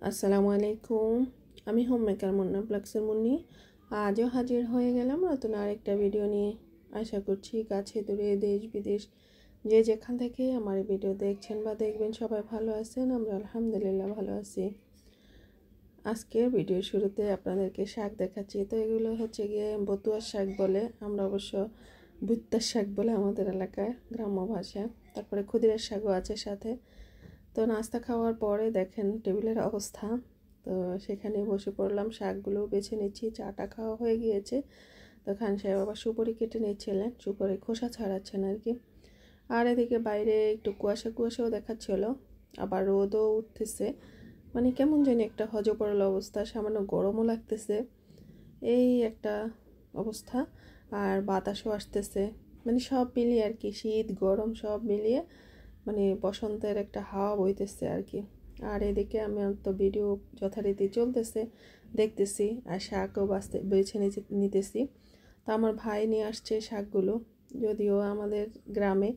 আসসালামু আলাইকুম। আমি হোম মেকার মুন্না ব্লগসের মুন্নি আজও হাজির হয়ে গেলাম নতুন আরেকটা ভিডিও নিয়ে। আশা করছি কাছে দূরে দেশ বিদেশ যে যেখান থেকে আমার ভিডিও দেখছেন বা দেখবেন সবাই ভালো আছেন। আমরা আলহামদুলিল্লাহ ভালো আছি। আজকের ভিডিওর শুরুতে আপনাদেরকে শাক দেখাচ্ছি। তো এগুলো হচ্ছে গিয়ে বতুয়ার শাক বলে, আমরা অবশ্য ভুট্টার শাক বলে আমাদের এলাকায় গ্রাম্য ভাষা। তারপরে ক্ষুদিরার শাকও আছে সাথে। তো নাস্তা খাওয়ার পরে দেখেন টেবিলের অবস্থা, তো সেখানে বসে পড়লাম, শাকগুলো বেছে নিচ্ছি। চাটা খাওয়া হয়ে গিয়েছে, তো খান সাহেব আবার সুপারি কেটে নিচ্ছিলেন, সুপারি খোসা ছাড়াচ্ছেন আর কি। আর এদিকে বাইরে একটু কুয়াশাও দেখাচ্ছিল, আবার রোদও উঠতেছে, মানে কেমন জানি একটা হজবরল অবস্থা, সামান্য গরমও লাগতেছে, এই একটা অবস্থা। আর বাতাসও আসতেছে, মানে সব মিলিয়ে আর কি, শীত গরম সব মিলিয়ে মানে বসন্তের একটা হাওয়া বইতেছে আর কি। আর এদিকে আমি তো ভিডিও যথারীতি চলতেছে, দেখতেছি আর শাকও বেছে নিতেছি। তো আমার ভাই নিয়ে আসছে শাকগুলো, যদিও আমাদের গ্রামে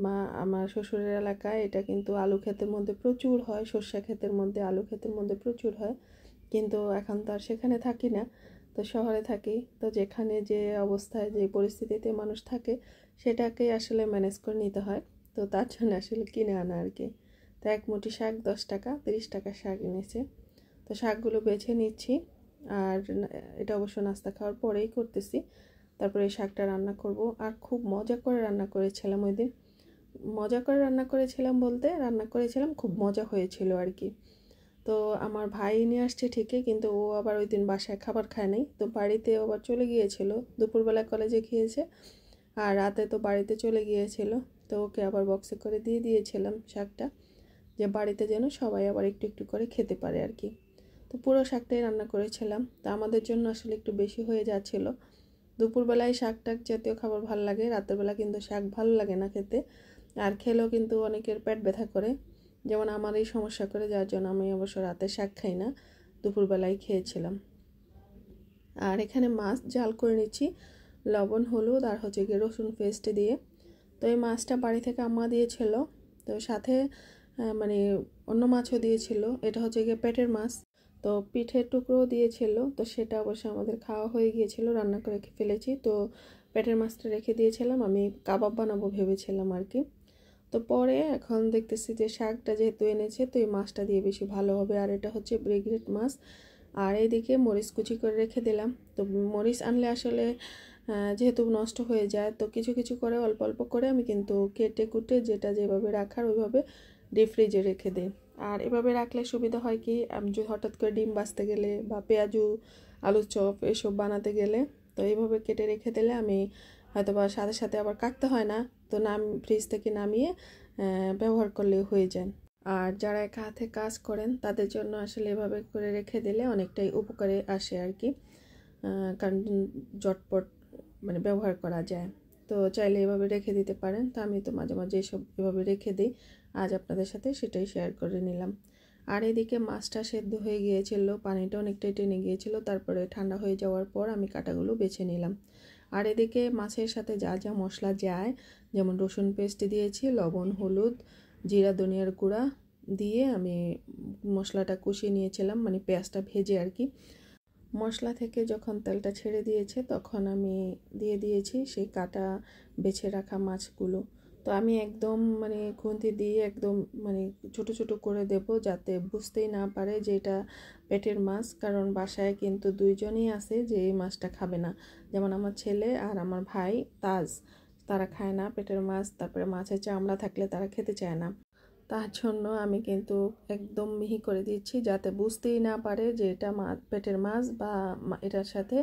বা আমার শ্বশুরের এলাকায় এটা কিন্তু আলু ক্ষেতের মধ্যে প্রচুর হয়, সর্ষে ক্ষেতের মধ্যে, আলু ক্ষেতের মধ্যে প্রচুর হয়, কিন্তু এখন তো আর সেখানে থাকি না, তো শহরে থাকি। তো যেখানে যে অবস্থায় যে পরিস্থিতিতে মানুষ থাকে সেটাকে আসলে ম্যানেজ করে নিতে হয়, তো তার জন্য আসলে কিনে আনা আর কি। তো এক মুঠি শাক 10 টাকা, 30 টাকা শাক এনেছে। তো শাকগুলো বেছে নিচ্ছি, আর এটা অবশ্য নাস্তা খাওয়ার পরেই করতেছি। তারপরে এই শাকটা রান্না করব, আর খুব মজা করে রান্না করেছিলাম ওই দিন। মজা করে রান্না করেছিলাম বলতে, রান্না করেছিলাম খুব মজা হয়েছিল আর কি। তো আমার ভাই নিয়ে আসছে ঠিকই, কিন্তু ও আবার ওই দিন বাসায় খাবার খায় নাই, তো বাড়িতে আবার চলে গিয়েছিল, দুপুরবেলা কলেজে খেয়েছে আর রাতে তো বাড়িতে চলে গিয়েছিল। তো ওকে আবার বক্সে করে দিয়ে দিয়েছিলাম শাকটা, যে বাড়িতে যেন সবাই আবার একটু একটু করে খেতে পারে আর কি। তো পুরো শাকটাই রান্না করেছিলাম, তো আমাদের জন্য আসলে একটু বেশি হয়ে যাচ্ছিল। দুপুরবেলায় শাক টাক জাতীয় খাবার ভালো লাগে, রাতের বেলা কিন্তু শাক ভালো লাগে না খেতে, আর খেলেও কিন্তু অনেকের পেট ব্যথা করে, যেমন আমার এই সমস্যা করে, যার জন্য আমি অবশ্য রাতে শাক খাই না, দুপুরবেলায় খেয়েছিলাম। আর এখানে মাছ জাল করে নিচ্ছি লবণ হলুদ আর হচ্ছে গিয়ে রসুন পেস্ট দিয়ে। তো এই মাছটা বাড়ি থেকে আম্মা দিয়েছিল, তো সাথে মানে অন্য মাছও দিয়েছিল, এটা হচ্ছে গিয়ে পেটের মাছ, তো পিঠের টুকরোও দিয়েছিল, তো সেটা অবশ্য আমাদের খাওয়া হয়ে গিয়েছিল, রান্না করে ফেলেছি। তো পেটের মাছটা রেখে দিয়েছিলাম, আমি কাবাব বানাবো ভেবেছিলাম আর কি। তো পরে এখন দেখতেছি যে শাকটা যেহেতু এনেছে, তো এই মাছটা দিয়ে বেশি ভালো হবে, আর এটা হচ্ছে ব্রিগেড মাছ। আর এইদিকে মরিচ কুচি করে রেখে দিলাম। তো মরিচ আনলে আসলে যেহেতু নষ্ট হয়ে যায়, তো কিছু কিছু করে অল্প অল্প করে আমি কিন্তু কেটে কুটে যেটা যেভাবে রাখার ওইভাবে ডিপ ফ্রিজে রেখে দিই। আর এভাবে রাখলে সুবিধা হয় কি, আমি যদি হঠাৎ করে ডিম ভাজতে গেলে বা পেঁয়াজু আলুর চপ এসব বানাতে গেলে, তো এইভাবে কেটে রেখে দিলে আমি হয়তো বা সাথে সাথে আবার কাটতে হয় না, তো ফ্রিজ থেকে নামিয়ে ব্যবহার করলে হয়ে যায়। আর যারা একা হাতে কাজ করেন তাদের জন্য আসলে এভাবে করে রেখে দিলে অনেকটাই উপকারে আসে আর কি, কারণ ঝটপট মানে ব্যবহার করা যায়। তো চাইলে এভাবে রেখে দিতে পারেন, তো আমি তো মাঝে মাঝে এসব এভাবে রেখে দিই, আজ আপনাদের সাথে সেটাই শেয়ার করে নিলাম। আর এদিকে মাছটা সেদ্ধ হয়ে গিয়েছিল, পানিটা অনেকটাই টেনে গিয়েছিল, তারপরে ঠান্ডা হয়ে যাওয়ার পর আমি কাটাগুলো বেছে নিলাম। আর এদিকে মাছের সাথে যা যা মশলা যায়, যেমন রসুন পেস্ট দিয়েছি, লবণ হলুদ জিরা ধনিয়ার গুঁড়া দিয়ে আমি মশলাটা কষিয়ে নিয়েছিলাম, মানে পেঁয়াজটা ভেজে আর কি। মশলা থেকে যখন তেলটা ছেড়ে দিয়েছে তখন আমি দিয়ে দিয়েছি সেই কাটা বেছে রাখা মাছগুলো। তো আমি একদম মানে খুন্তি দিয়ে একদম মানে ছোট ছোট করে দেব, যাতে বুঝতেই না পারে যে এটা পেটের মাছ, কারণ বাসায় কিন্তু দুইজনই আছে যে এই মাছটা খাবে না, যেমন আমার ছেলে আর আমার ভাই তাজ, তারা খায় না পেটের মাছ, তারপরে মাছের চামড়া থাকলে তারা খেতে চায় না। তার জন্য আমি কিন্তু একদম মিহি করে দিচ্ছি, যাতে বুঝতেই না পারে যে এটা পেটের মাছ বা এটার সাথে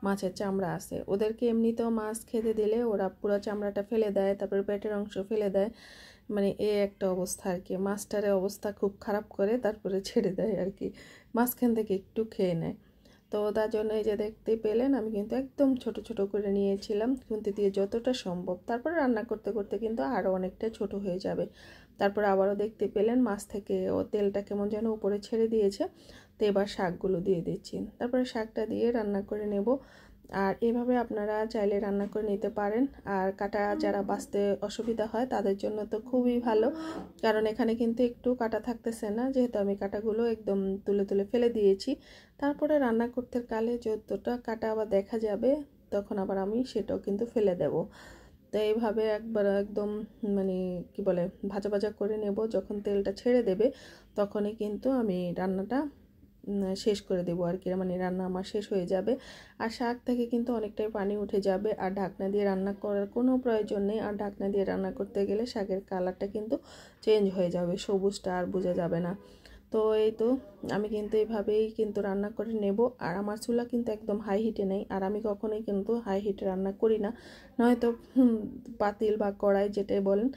মাছের চামড়া আছে। ওদেরকে এমনিতেও মাছ খেতে দিলে ওরা পুরো চামড়াটা ফেলে দেয়, তারপরে পেটের অংশ ফেলে দেয়, মানে এই একটা অবস্থা আর কি। মাছটার অবস্থা খুব খারাপ করে তারপরে ছেড়ে দেয় আর কি, মাঝখান থেকে একটু খেয়ে নেয়। তো তার জন্য এই যে দেখতে পেলেন আমি কিন্তু একদম ছোট ছোট করে নিয়েছিলাম খুন্তি দিয়ে যতটা সম্ভব, তারপরে রান্না করতে করতে কিন্তু আরও অনেকটা ছোট হয়ে যাবে। তারপর আবারও দেখতে পেলেন মাছ থেকে ও তেলটা কেমন যেন উপরে ছেড়ে দিয়েছে। তো এবার শাকগুলো দিয়ে দিচ্ছি, তারপরে শাকটা দিয়ে রান্না করে নেব। আর এভাবে আপনারা চাইলে রান্না করে নিতে পারেন। আর কাটা যারা বাছতে অসুবিধা হয় তাদের জন্য তো খুবই ভালো, কারণ এখানে কিন্তু একটু কাটা থাকতেছে না, যেহেতু আমি কাটাগুলো একদম তুলে তুলে ফেলে দিয়েছি। তারপরে রান্না করতে কালে যতটা কাটা আবার দেখা যাবে তখন আবার আমি সেটাও কিন্তু ফেলে দেব। তো এইভাবে একবার একদম মানে কি বলে ভাজা ভাজা করে নেব। যখন তেলটা ছেড়ে দেবে তখনই কিন্তু আমি রান্নাটা শেষ করে দেবো আর কি, মানে রান্না আমার শেষ হয়ে যাবে। আর শাক থেকে কিন্তু অনেকটাই পানি উঠে যাবে, আর ঢাকনা দিয়ে রান্না করার কোনো প্রয়োজন নেই। আর ঢাকনা দিয়ে রান্না করতে গেলে শাকের কালারটা কিন্তু চেঞ্জ হয়ে যাবে, সবুজটা আর বোঝা যাবে না। তো এই তো আমি কিন্তু এইভাবেই কিন্তু রান্না করে নেব। আর আমার চুলা কিন্তু একদম হাই হিটে নেই, আর আমি কখনোই কিন্তু হাই হিটে রান্না করি না, নয়তো পাতিল বা কড়াই যেটাই বলেন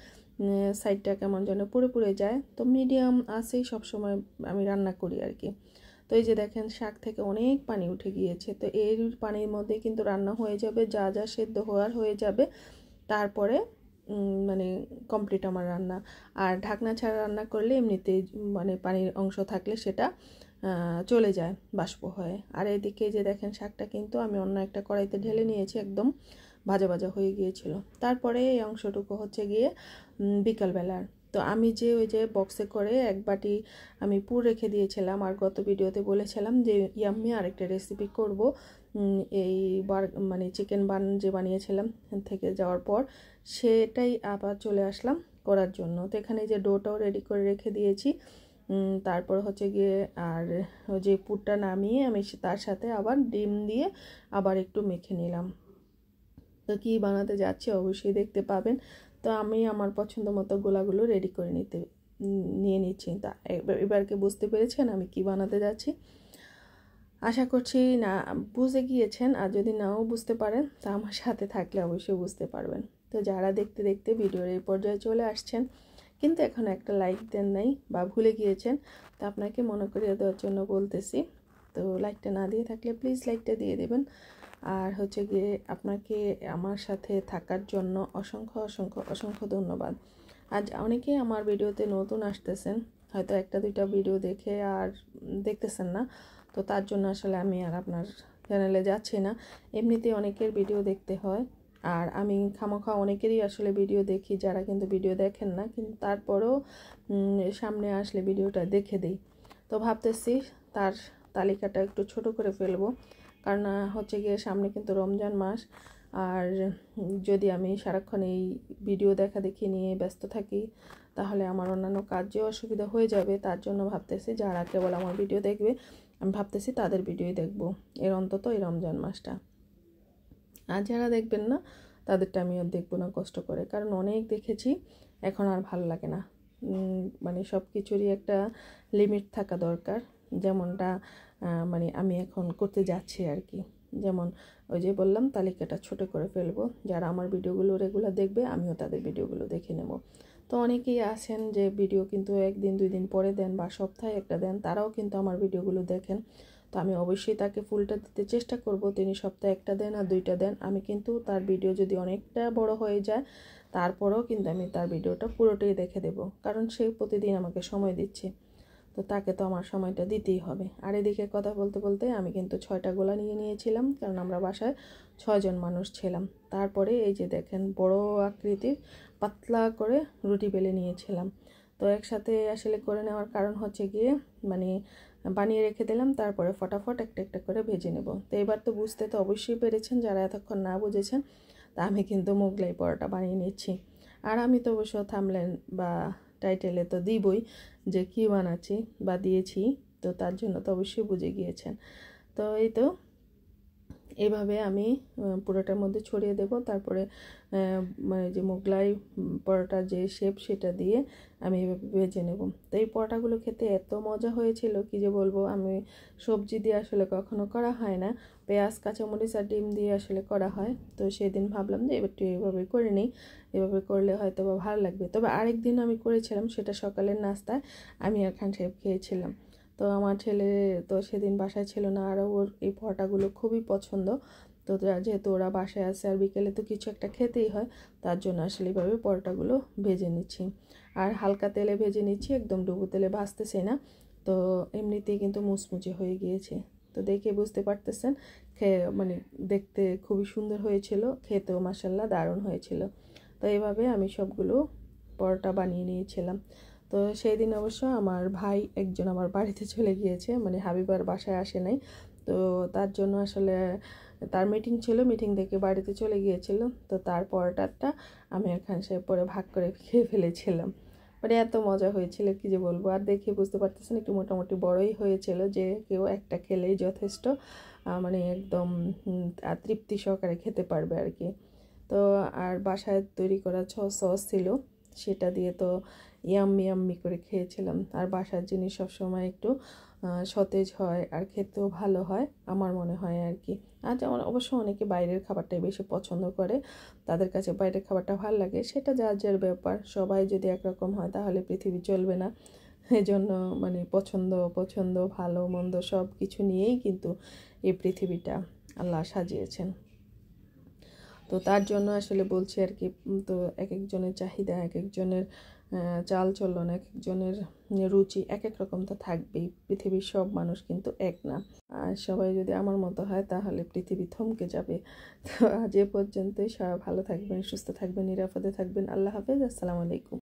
সাইডটা কেমন যেন পুড়ে পুড়ে যায়। তো মিডিয়াম আছেই সবসময় আমি রান্না করি আর কি। তো এই যে দেখেন শাক থেকে অনেক পানি উঠে গিয়েছে, তো এর পানির মধ্যে কিন্তু রান্না হয়ে যাবে, যা যা সেদ্ধ হওয়ার হয়ে যাবে, তারপরে মানে কমপ্লিট আমার রান্না। আর ঢাকনা ছাড়া রান্না করলে এমনিতেই মানে পানির অংশ থাকলে সেটা চলে যায় বাষ্প হয়ে। আর এদিকে যে দেখেন শাকটা কিন্তু আমি অন্য একটা কড়াইতে ঢেলে নিয়েছি, একদম ভাজা ভাজা হয়ে গিয়েছিল। তারপরে এই অংশটুকু হচ্ছে গিয়ে বিকালবেলার। তো আমি যে ওই যে বক্সে করে এক বাটি আমি পুর রেখে দিয়েছিলাম, আর গত ভিডিওতে বলেছিলাম যে ইয়াম্মি আরেকটা রেসিপি করব এই মানে চিকেন বান যে বানিয়েছিলাম থেকে যাওয়ার পর, সেটাই আবার চলে আসলাম করার জন্য। তো এখানে যে ডোটাও রেডি করে রেখে দিয়েছি। তারপর হচ্ছে গিয়ে আর যে পুরটা নামিয়ে আমি তার সাথে আবার ডিম দিয়ে আবার একটু মেখে নিলাম। তো কী বানাতে যাচ্ছি অবশ্যই দেখতে পাবেন। তো আমি আমার পছন্দ মতো গোলাগুলো রেডি করে নিয়ে নিচ্ছি। তা এবারকে বুঝতে পেরেছেন আমি কি বানাতে যাচ্ছি? আশা করছি না বুঝে গিয়েছেন, আর যদি নাও বুঝতে পারেন তা আমার সাথে থাকলে অবশ্যই বুঝতে পারবেন। তো যারা দেখতে দেখতে ভিডিওর এই পর্যায়ে চলে আসছেন কিন্তু এখন একটা লাইক দেন নাই বা ভুলে গিয়েছেন, তো আপনাকে মনে করিয়ে দেওয়ার জন্য বলতেছি। তো লাইকটা না দিয়ে থাকলে প্লিজ লাইকটা দিয়ে দেবেন। আর হচ্ছে গিয়ে আপনাকে আমার সাথে থাকার জন্য অসংখ্য অসংখ্য অসংখ্য ধন্যবাদ। আজ অনেকেই আমার ভিডিওতে নতুন আসতেছেন, হয়তো একটা দুইটা ভিডিও দেখে আর দেখতেছেন না, তো তার জন্য আসলে আমি আর আপনার চ্যানেলে যাচ্ছি না। এমনিতেই অনেকের ভিডিও দেখতে হয়, আর আমি খামোখা অনেকেরই আসলে ভিডিও দেখি যারা কিন্তু ভিডিও দেখেন না, কিন্তু তারপরেও সামনে আসলে ভিডিওটা দেখে দিই। তো ভাবতেছি তার তালিকাটা একটু ছোট করে ফেলবো, কারণ হচ্ছে গিয়ে সামনে কিন্তু রমজান মাস। আর যদি আমি সারাক্ষণ এই ভিডিও দেখা দেখি নিয়ে ব্যস্ত থাকি তাহলে আমার অন্যান্য কাজেও অসুবিধা হয়ে যাবে। তার জন্য ভাবতেছি যারা কেবল আমার ভিডিও দেখবে আমি ভাবতেছি তাদের ভিডিওই দেখবো অন্তত এই রমজান মাসটা। আর যারা দেখবেন না তাদেরটা আমি আর দেখবো না কষ্ট করে, কারণ অনেক দেখেছি, এখন আর ভালো লাগে না। মানে সব কিছুরই একটা লিমিট থাকা দরকার, যেমনটা মানে আমি এখন করতে যাচ্ছি আর কি। যেমন ওই যে বললাম তালিকাটা ছোট করে ফেলবো, যারা আমার ভিডিওগুলো রেগুলার দেখবে আমিও তাদের ভিডিওগুলো দেখে নেব। তো অনেকেই আছেন যে ভিডিও কিন্তু একদিন দুই দিন পরে দেন বা সপ্তাহে একটা দেন, তারাও কিন্তু আমার ভিডিওগুলো দেখেন। তো আমি অবশ্যই তাকে ফুলটা দিতে চেষ্টা করব, তিনি সপ্তাহে একটা দেন আর দুইটা দেন। আমি কিন্তু তার ভিডিও যদি অনেকটা বড় হয়ে যায় তারপরেও কিন্তু আমি তার ভিডিওটা পুরোটাই দেখে দেব, কারণ সে প্রতিদিন আমাকে সময় দিচ্ছে, তো তাকে তো আমার সময়টা দিতেই হবে। আর এদিকে কথা বলতে বলতে আমি কিন্তু 6টা গোলা নিয়ে নিয়েছিলাম, কারণ আমরা বাসায় 6 জন মানুষ ছিলাম। তারপরে এই যে দেখেন বড় আকৃতির পাতলা করে রুটি বেলে নিয়েছিলাম। তো একসাথে আসলে করে নেওয়ার কারণ হচ্ছে গিয়ে মানে বানিয়ে রেখে দিলাম, তারপরে ফটাফট একটা একটা করে ভেজে নেব। তো এবার তো বুঝতে তো অবশ্যই পেরেছেন, যারা এতক্ষণ না বুঝেছেন, তা আমি কিন্তু মোগলাই পরোটা বানিয়ে নিচ্ছি। আর আমি তো অবশ্য থাম্বনেল বা টাইটেলে তো দিবই যে কী বানাচ্ছি বা দিয়েছি, তো তার জন্য তো অবশ্যই বুঝে গিয়েছেন। তো এই তো এইভাবে আমি পুরোটার মধ্যে ছড়িয়ে দেব, তারপরে মানে যে মোগলাই পরোটার যে শেপ সেটা দিয়ে আমি এভাবে ভেজে নেব। তো এই পরোটাগুলো খেতে এত মজা হয়েছিল কি যে বলবো। আমি সবজি দিয়ে আসলে কখনো করা হয় না, পেঁয়াজ কাঁচামরিচ আর ডিম দিয়ে আসলে করা হয়। তো সেদিন ভাবলাম যে এবার একটু এভাবে করে নিই, এভাবে করলে হয়তো বা ভালো লাগবে। তবে আরেকদিন আমি করেছিলাম, সেটা সকালের নাস্তায় আমি আর খান সাহেব খেয়েছিলাম। তো আমার ছেলে তো সেদিন বাসায় ছিল না, আর ওর এই পরোটাগুলো খুবই পছন্দ। তো যেহেতু ওরা বাসায় আছে আর বিকেলে তো কিছু একটা খেতেই হয়, তার জন্য আসলে এইভাবে পরোটাগুলো ভেজে নিচ্ছি। আর হালকা তেলে ভেজে নিচ্ছি, একদম ডুবো তেলে ভাজতেছি না, তো এমনিতেই কিন্তু মুচমুচে হয়ে গিয়েছে। তো দেখে বুঝতে পারতেছেন মানে দেখতে খুবই সুন্দর হয়েছিল, খেতেও মাশাআল্লাহ দারুণ হয়েছিল। তো এইভাবে আমি সবগুলো পরোটা বানিয়ে নিয়েছিলাম। তো সেই দিন অবশ্য আমার ভাই একজন আমার বাড়িতে চলে গিয়েছে, মানে হাবিবার বাসায় আসে নাই। তো তার জন্য আসলে তার মিটিং ছিল, মিটিং থেকে বাড়িতে চলে গিয়েছিল। তো তার পরোটাটা আমি আর খান সাহেব পরে ভাগ করে খেয়ে ফেলেছিলাম। মানে এত মজা হয়েছিল কি যে বলবো। আর দেখে বুঝতে পারতেছেন একটু মোটামুটি বড়ই হয়েছিল, যে কেউ একটা খেলেই যথেষ্ট, মানে একদম তৃপ্তি সহকারে খেতে পারবে আর কি। তো আর বাসায় তৈরি করা সস ছিল, সেটা দিয়ে তো ইয়াম্মি ইয়াম্মি করে খেয়েছিলাম। আর বাসার জিনিস সবসময় একটু সতেজ হয় আর খেতেও ভালো হয় আমার মনে হয় আর কি। আর যেমন অবশ্য অনেকে বাইরের খাবারটাই বেশি পছন্দ করে, তাদের কাছে বাইরের খাবারটা ভালো লাগে, সেটা যার যার ব্যাপার। সবাই যদি একরকম হয় তাহলে পৃথিবী চলবে না। এজন্য মানে পছন্দ ভালো মন্দ সব কিছু নিয়েই কিন্তু এই পৃথিবীটা আল্লাহ সাজিয়েছেন। তো তার জন্য আসলে বলছি আর কি। তো এক একজনের চাহিদা, এক একজনের চাল চলন, এক একজনের রুচি এক এক রকম তো থাকবেই। পৃথিবীর সব মানুষ কিন্তু এক না। আর সবাই যদি আমার মতো হয় তাহলে পৃথিবী থমকে যাবে। তো আজ এ পর্যন্তই। সবাই ভালো থাকবেন, সুস্থ থাকবেন, নিরাপদে থাকবেন। আল্লাহ হাফেজ, আসসালামু আলাইকুম।